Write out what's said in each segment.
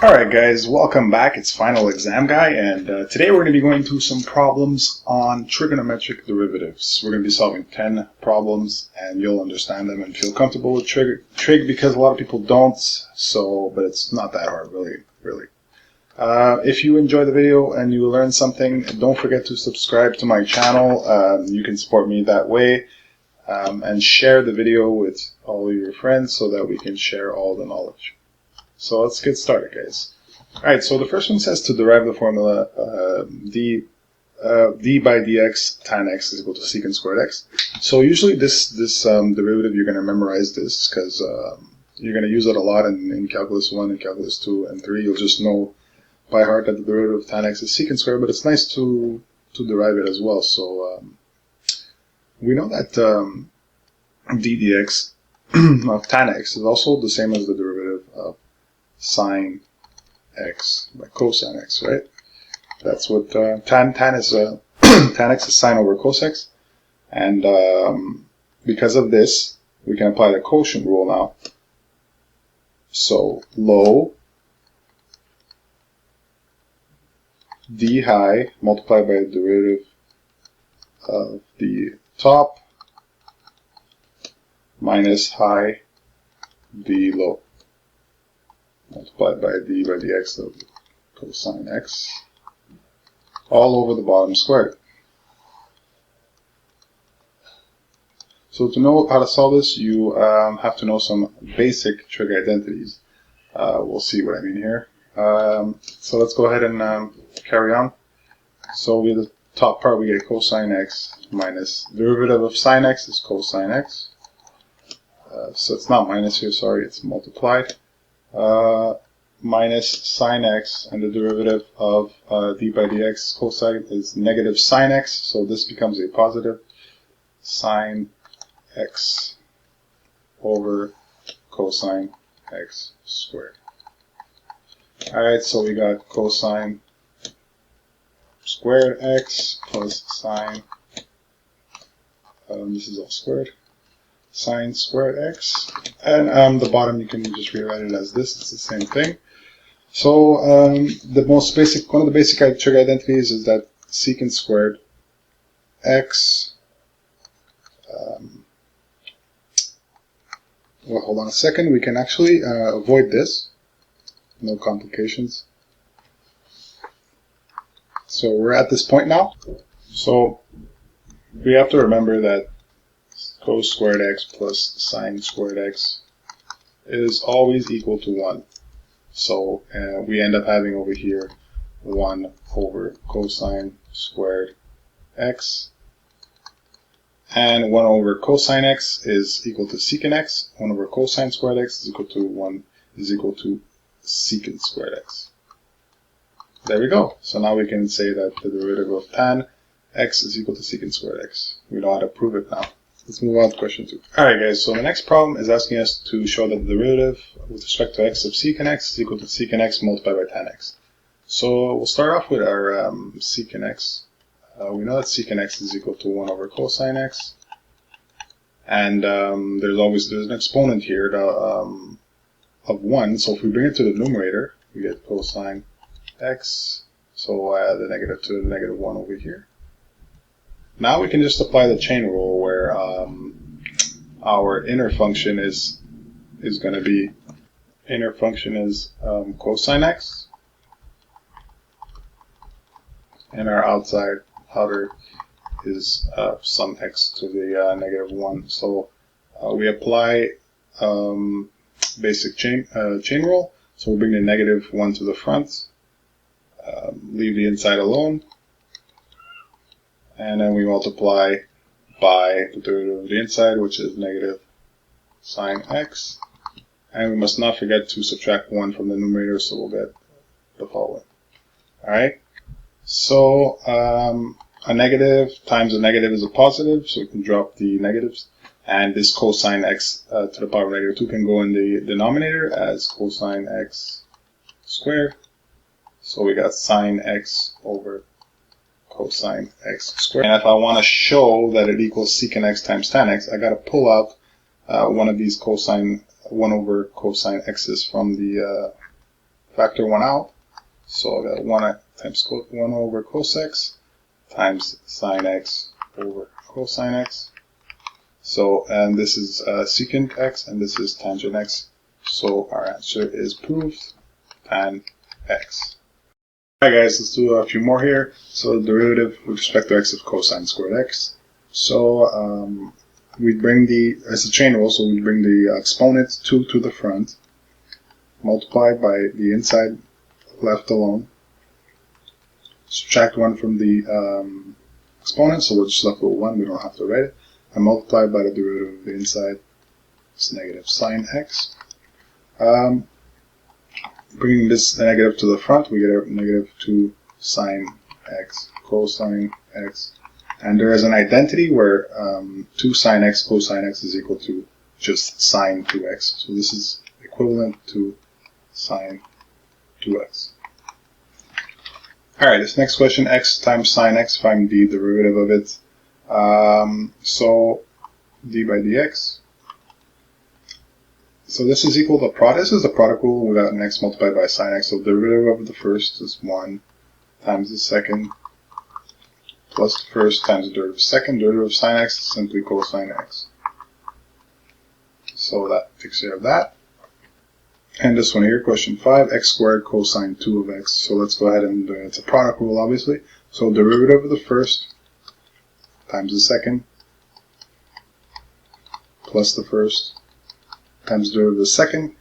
Alright guys, welcome back. It's Final Exam Guy, and today we're going to be going through some problems on trigonometric derivatives. We're going to be solving 10 problems, and you'll understand them and feel comfortable with Trig because a lot of people don't, but it's not that hard, really. If you enjoy the video and you learn something, don't forget to subscribe to my channel. You can support me that way, and share the video with all of your friends so that we can share all the knowledge. So let's get started, guys. Alright, so the first one says to derive the formula d by dx tan x is equal to secant squared x. So usually this derivative, you're going to memorize this because you're going to use it a lot in Calculus 1 and Calculus 2 and 3. You'll just know by heart that the derivative of tan x is secant squared, but it's nice to derive it as well. So we know that d dx of tan x is also the same as the derivative of sine x by cosine x, right? That's what tan is. Tan x is sine over cos x, and because of this, we can apply the quotient rule now. So low d high multiplied by the derivative of the top minus high d low, multiplied by d by dx of cosine x, all over the bottom squared. So to know how to solve this, you have to know some basic trig identities. We'll see what I mean here. So let's go ahead and carry on. So with the top part, we get cosine x minus derivative of sine x is cosine x. So it's not minus here, sorry, it's multiplied. Minus sine x, and the derivative of d by dx cosine is negative sine x, so this becomes a positive sine x over cosine x squared. Alright, so we got cosine squared x plus sine, this is all squared, sine squared x, and the bottom you can just rewrite it as this. It's the same thing. So one of the basic trig identities is that secant squared x. Well, hold on a second. We can actually avoid this. No complications. So we're at this point now. So we have to remember that cos squared x plus sine squared x is always equal to 1. So we end up having over here 1 over cosine squared x, and 1 over cosine x is equal to secant x. 1 over cosine squared x is equal to 1 is equal to secant squared x. There we go. So now we can say that the derivative of tan x is equal to secant squared x. We know how to prove it now. Let's move on to question 2. Alright guys, so the next problem is asking us to show that the derivative with respect to x of secant x is equal to secant x multiplied by tan x. So we'll start off with our secant x. We know that secant x is equal to 1 over cosine x. And there's an exponent here of 1, so if we bring it to the numerator, we get cosine x, so we'll add the negative to the negative 1 over here. Now we can just apply the chain rule where our inner function is going to be cosine x, and our outer is some x to the negative 1. So we apply basic chain rule. So we bring the negative 1 to the front, leave the inside alone, and then we multiply by the derivative of the inside, which is negative sine x, and we must not forget to subtract 1 from the numerator, so we'll get the following. Alright, so a negative times a negative is a positive, so we can drop the negatives, and this cosine x to the power of negative 2 can go in the denominator as cosine x squared. So we got sine x over cosine x squared. And if I want to show that it equals secant x times tan x, I got to pull out one of these 1 over cosine x's from the factor 1 out. So I got 1 times 1 over cos x times sine x over cosine x. So, and this is secant x, and this is tangent x. So our answer is proved, tan x. Alright guys, let's do a few more here. So the derivative with respect to x of cosine squared x. So we bring as a chain rule, so we bring the exponent 2 to the front, multiplied by the inside left alone. Subtract 1 from the exponent, so we're just left with 1, we don't have to write it. And multiplied by the derivative of the inside, it's negative sine x. Bringing this negative to the front, we get a negative 2 sine x cosine x. And there is an identity where 2 sine x cosine x is equal to just sine 2x. So this is equivalent to sine 2x. Alright, this next question, x times sine x, find the derivative of it. So d by dx. So this is equal to this is the product rule without an x multiplied by sine x. So the derivative of the first is 1 times the second plus the first times the derivative of the second. Derivative of sine x is simply cosine x. So that takes care of that. And this one here, question 5, x squared cosine 2 of x. So let's go ahead and it's a product rule, obviously. So derivative of the first times the second plus the first times the derivative of the second.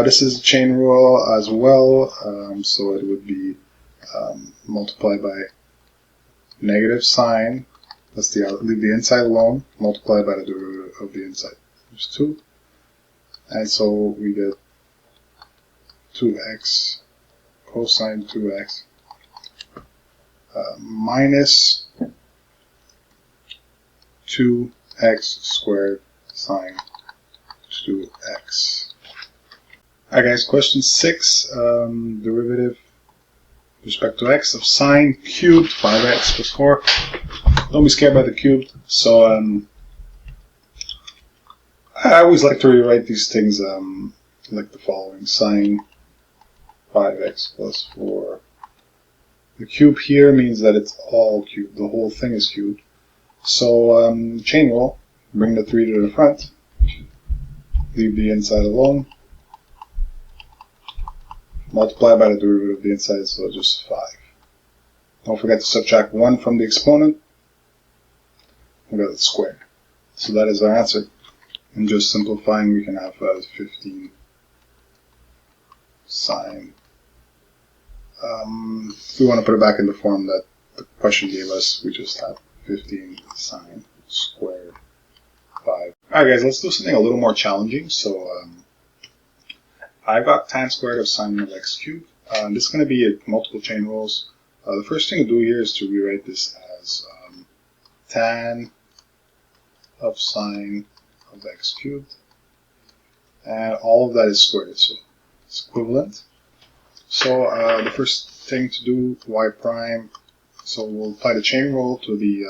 This is a chain rule as well, so it would be multiplied by negative sine, leave the inside alone, multiplied by the derivative of the inside, which is 2. And so we get 2x cosine 2x minus 2x squared sine 2x. Alright guys, question 6, derivative with respect to x of sine cubed 5x plus 4. Don't be scared by the cubed. So I always like to rewrite these things like the following: sine 5x plus 4. The cube here means that it's all cubed. The whole thing is cubed. So chain rule, bring the 3 to the front, leave the inside alone, multiply by the derivative of the inside, so just 5. Don't forget to subtract 1 from the exponent. We got it squared. So that is our answer. And just simplifying, we can have 15 sine. If we want to put it back in the form that the question gave us, we just have 15 sine squared 5. Alright guys, let's do something a little more challenging. So I got tan squared of sine of x cubed. This is going to be multiple chain rules. The first thing to do here is to rewrite this as tan of sine of x cubed. And all of that is squared, so it's equivalent. So the first thing to do, y prime, so we'll apply the chain rule to the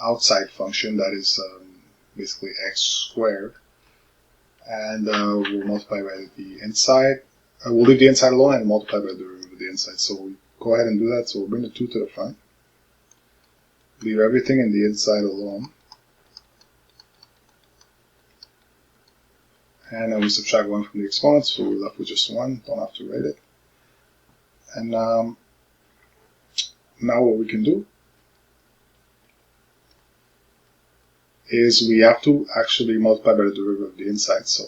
outside function, that is basically x squared. And we'll multiply by the inside. We'll leave the inside alone and multiply by the derivative of the inside. So we go ahead and do that. So we'll bring the 2 to the front. Leave everything in the inside alone. And then we subtract 1 from the exponent, so we're left with just 1. Don't have to write it. And now what we can do is we have to actually multiply by the derivative of the inside. So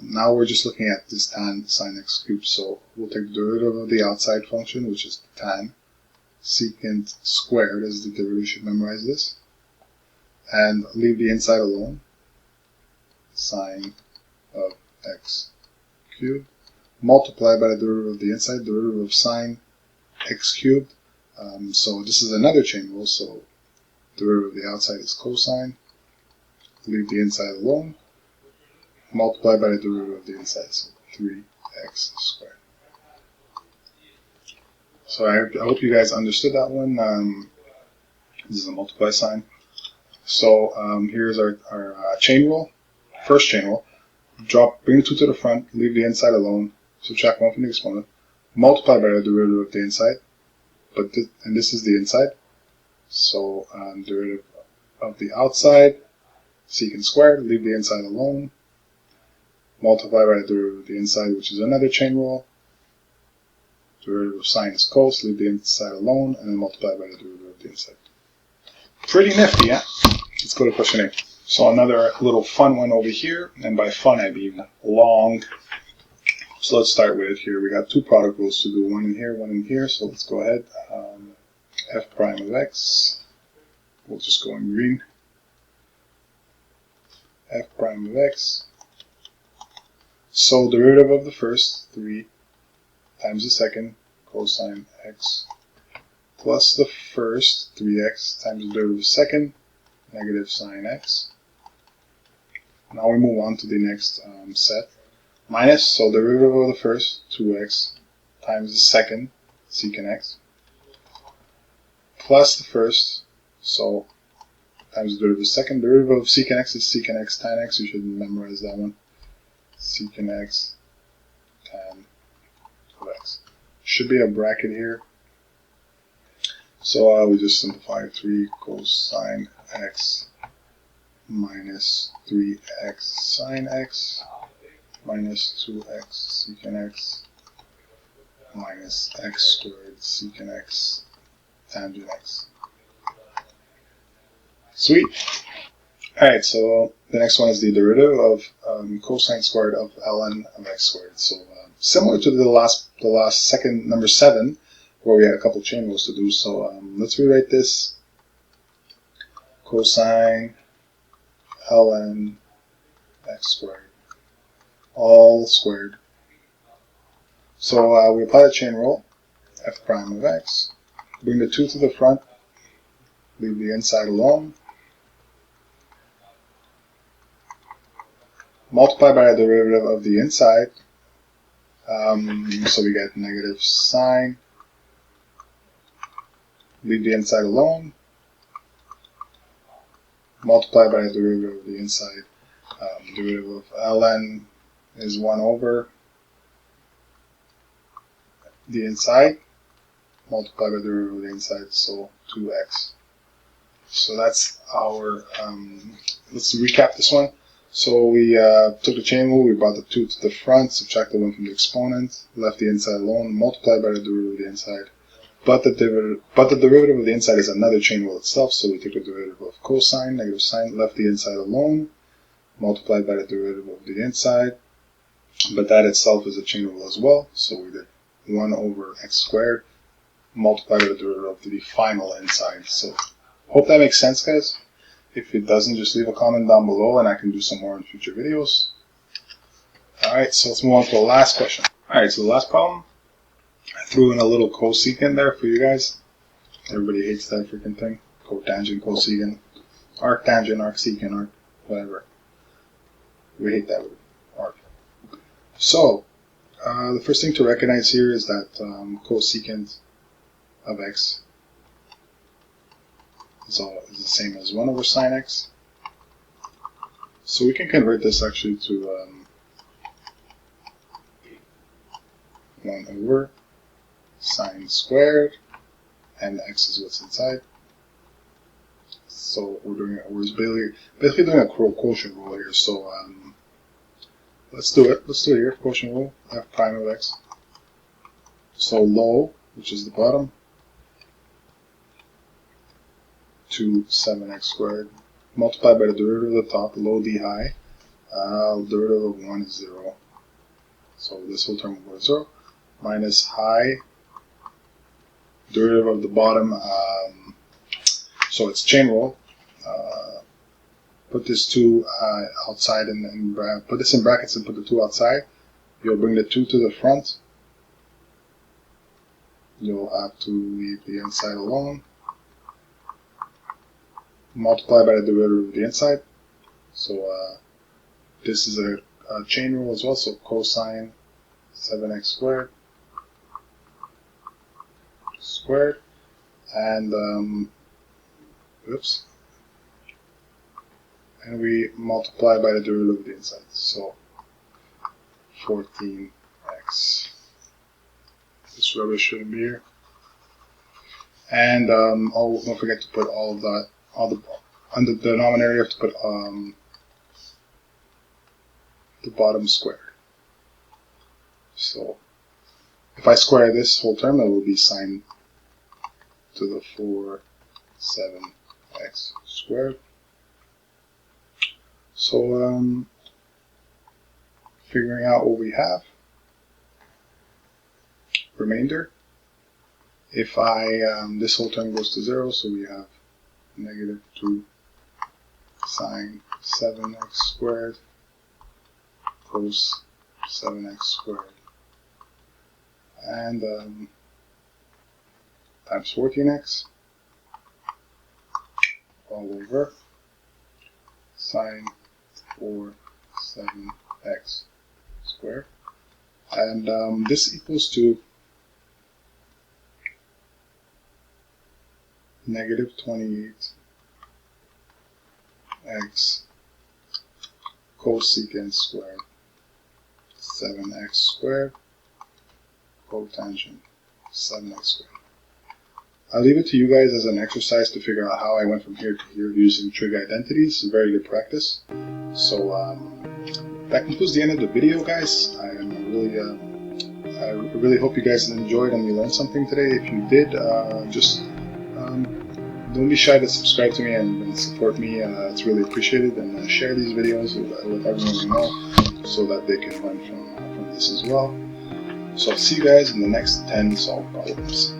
now we're just looking at this tan sine x cubed. So we'll take the derivative of the outside function, which is tan secant squared, as the derivative. You should memorize this. And leave the inside alone. Sine of x cubed. Multiply by the derivative of the inside, derivative of sine x cubed. So this is another chain rule. So derivative of the outside is cosine. Leave the inside alone. Multiply by the derivative of the inside, so 3x squared. So I hope you guys understood that one. This is a multiply sign. So here's our chain rule. First chain rule. Bring the 2 to the front, leave the inside alone, subtract 1 from the exponent, multiply by the derivative of the inside, and this is the inside, so derivative of the outside, secant squared, leave the inside alone, multiply by the derivative of the inside, which is another chain rule, derivative of sine is cos, leave the inside alone, and then multiply by the derivative of the inside. Pretty nifty, yeah? Let's go to question 8. So another little fun one over here, and by fun I mean long. So let's start with it here. We got two product rules to do, one in here, so let's go ahead. F prime of x, we'll just go in green. F prime of x. So derivative of the first, 3 times the second, cosine x, plus the first, 3x, times the derivative of the second, negative sine x. Now we move on to the next set. Minus, so derivative of the first, 2x, times the second, secant x, plus the first, so times the derivative of the second. Derivative of secant x is secant x tan x, you should memorize that one. Secant x tan of x. Should be a bracket here. So we just simplify 3 cosine x minus 3x sine x minus 2x secant x minus x squared secant x tangent x. Sweet. Alright, so the next one is the derivative of cosine squared of ln of x squared. So similar to the last second, number 7, where we had a couple chain rules to do. So let's rewrite this. Cosine ln x squared, all squared. So we apply the chain rule, f prime of x, bring the 2 to the front, leave the inside alone, multiply by the derivative of the inside, so we get negative sine, leave the inside alone, multiply by the derivative of the inside, derivative of ln is 1 over the inside, multiply by the derivative of the inside, so 2x. So that's our, let's recap this one. So we took the chain rule, we brought the 2 to the front, subtracted 1 from the exponent, left the inside alone, multiplied by the derivative of the inside. But the derivative of the inside is another chain rule itself, so we took the derivative of cosine, negative sine, left the inside alone, multiplied by the derivative of the inside. But that itself is a chain rule as well, so we did 1 over x squared, multiplied by the derivative of the final inside. So hope that makes sense, guys. If it doesn't, just leave a comment down below and I can do some more in future videos. Alright, so let's move on to the last question. Alright, so the last problem, I threw in a little cosecant there for you guys. Everybody hates that freaking thing. Cotangent, cosecant, arctangent, arcsecant, arc, whatever. We hate that word, arc. So, the first thing to recognize here is that cosecant of x is the same as 1 over sine x. So we can convert this actually to 1 over sine squared, and x is what's inside. So we're basically doing a quotient rule here. So let's do it. Let's do it here. Quotient rule, f prime of x. So low, which is the bottom, to 7x squared, multiplied by the derivative of the top, low d high, derivative of 1 is 0, so this whole term will go to 0, minus high, derivative of the bottom, so it's chain rule, put this 2 outside and put this in brackets and put the 2 outside, you'll bring the 2 to the front, you'll have to leave the inside alone, multiply by the derivative of the inside. So this is a chain rule as well, so cosine 7x squared, and and we multiply by the derivative of the inside, so 14x x. This rubbish shouldn't be here. And don't forget to put on the denominator you have to put the bottom squared. So if I square this whole term, it will be sine to the 4 7x squared. So figuring out what we have, remainder. If this whole term goes to 0, so we have negative 2 sine 7x squared cos 7x squared, and times 14x all over sine 4 7x squared, and this equals to negative 28x cosecant squared 7x squared cotangent 7x squared. I'll leave it to you guys as an exercise to figure out how I went from here to here using trig identities. It's a very good practice. So that concludes the end of the video, guys. I really hope you guys enjoyed and you learned something today. If you did, just don't be shy to subscribe to me and support me. It's really appreciated, and share these videos with everyone you know so that they can learn from this as well. So I'll see you guys in the next 10 solved problems.